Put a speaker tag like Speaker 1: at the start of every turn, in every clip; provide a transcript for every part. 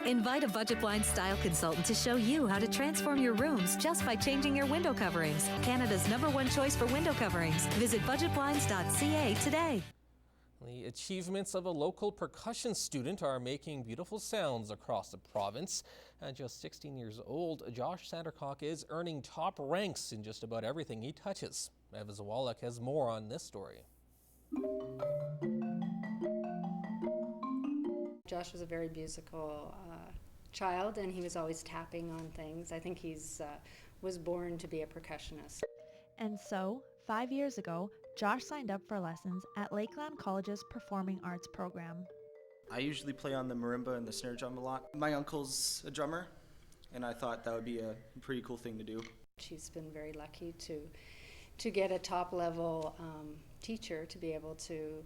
Speaker 1: Invite a Budget Blinds style consultant to show you how to transform your rooms just by changing your window coverings. Canada's #1 choice for window coverings. Visit budgetblinds.ca today.
Speaker 2: The achievements of a local percussion student are making beautiful sounds across the province. At just 16 years old, Josh Sandercock is earning top ranks in just about everything he touches. Eva Zawalek has more on this story.
Speaker 3: Josh was a very musical child, and he was always tapping on things. I think he's was born to be a percussionist.
Speaker 4: And so, 5 years ago, Josh signed up for lessons at Lakeland College's Performing Arts program.
Speaker 5: I usually play on the marimba and the snare drum a lot. My uncle's a drummer, and I thought that would be a pretty cool thing to do.
Speaker 3: She's been very lucky to get a top-level teacher to be able to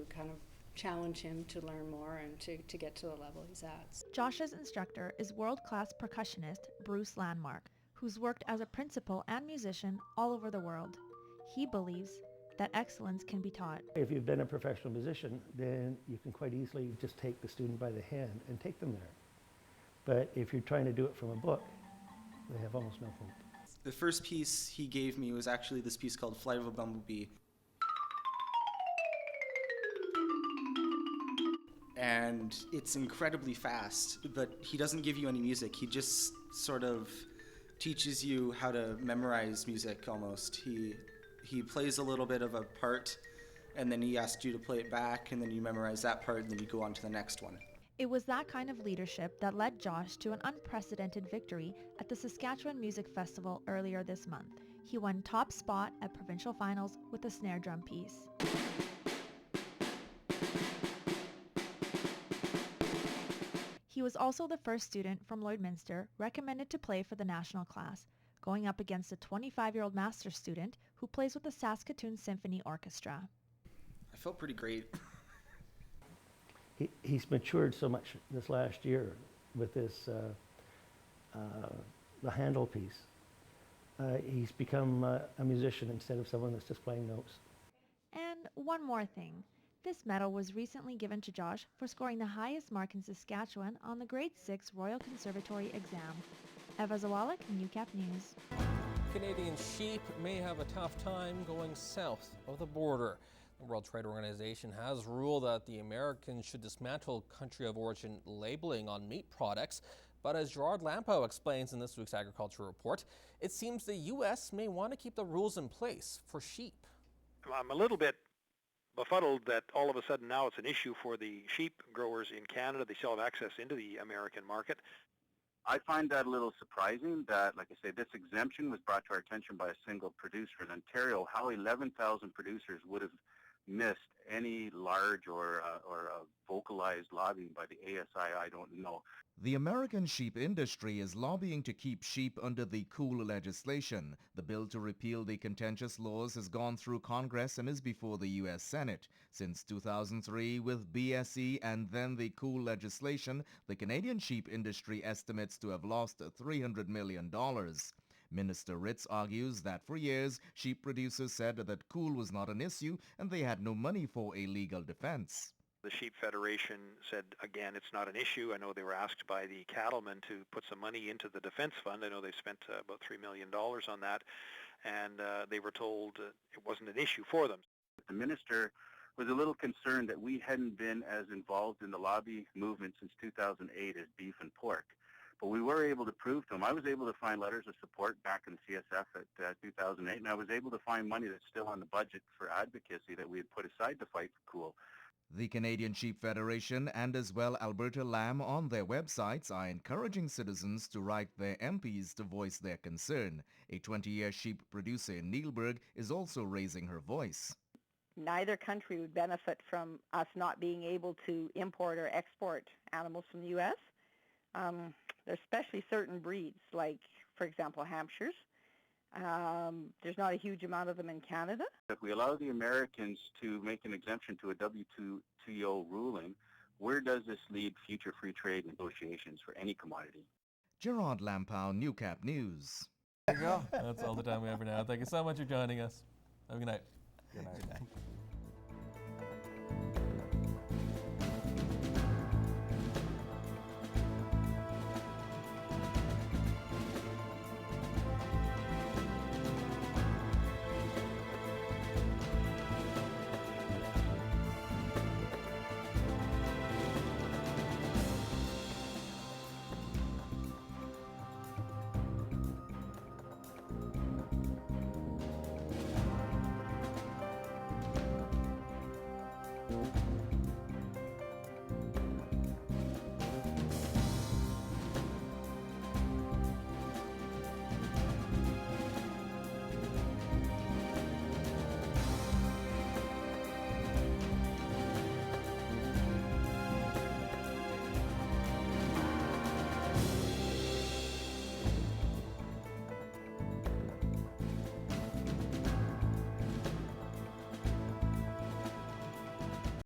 Speaker 3: kind of challenge him to learn more and to get to the level he's at.
Speaker 4: Josh's instructor is world-class percussionist Bruce Landmark, who's worked as a principal and musician all over the world. He believes that excellence can be taught.
Speaker 6: If you've been a professional musician, then you can quite easily just take the student by the hand and take them there. But if you're trying to do it from a book, they have almost no hope.
Speaker 5: The first piece he gave me was actually this piece called Flight of a Bumblebee. And it's incredibly fast, but he doesn't give you any music. He just sort of teaches you how to memorize music almost. He plays a little bit of a part, and then he asks you to play it back, and then you memorize that part, and then you go on to the next one.
Speaker 4: It was that kind of leadership that led Josh to an unprecedented victory at the Saskatchewan Music Festival earlier this month. He won top spot at provincial finals with a snare drum piece. He was also the first student from Lloydminster recommended to play for the national class, going up against a 25-year-old master's student who plays with the Saskatoon Symphony Orchestra.
Speaker 5: I felt pretty great.
Speaker 6: He's matured so much this last year with this, the handle piece. He's become a musician instead of someone that's just playing notes.
Speaker 4: And one more thing. This medal was recently given to Josh for scoring the highest mark in Saskatchewan on the Grade 6 Royal Conservatory exam. Eva Zawalek, Newcap News.
Speaker 2: Canadian sheep may have a tough time going south of the border. The World Trade Organization has ruled that the Americans should dismantle country of origin labeling on meat products. But as Gerard Lampeau explains in this week's Agriculture Report, it seems the U.S. may want to keep the rules in place for sheep.
Speaker 7: I'm a little bit befuddled that all of a sudden now it's an issue for the sheep growers in Canada. They still have access into the American market.
Speaker 8: I find that a little surprising that, like I say, this exemption was brought to our attention by a single producer in Ontario. How 11,000 producers would have missed any large or vocalized lobbying by the ASI, I don't know.
Speaker 9: The American sheep industry is lobbying to keep sheep under the COOL legislation. The bill to repeal the contentious laws has gone through Congress and is before the U.S. Senate. Since 2003, with BSE and then the COOL legislation, the Canadian sheep industry estimates to have lost $300 million. Minister Ritz argues that for years, sheep producers said that COOL was not an issue and they had no money for a legal defense.
Speaker 7: The Sheep Federation said, again, it's not an issue. I know they were asked by the cattlemen to put some money into the defense fund. I know they've spent about $3 million on that, and they were told it wasn't an issue for them.
Speaker 8: The minister was a little concerned that we hadn't been as involved in the lobby movement since 2008 as beef and pork. But we were able to prove to him. I was able to find letters of support back in the CSF at 2008, and I was able to find money that's still on the budget for advocacy that we had put aside to fight for COOL.
Speaker 9: The Canadian Sheep Federation and as well Alberta Lamb on their websites are encouraging citizens to write their MPs to voice their concern. A 20-year sheep producer in Neilburg is also raising her voice.
Speaker 10: Neither country would benefit from us not being able to import or export animals from the U.S. There's especially certain breeds, like, for example, Hampshires. There's not a huge amount of them in Canada.
Speaker 8: If we allow the Americans to make an exemption to a WTO ruling, where does this lead future free trade negotiations for any commodity?
Speaker 9: Gerard Lampeau, Newcap News.
Speaker 2: There you go. That's all the time we have for now. Thank you so much for joining us. Have a good night.
Speaker 5: Good night.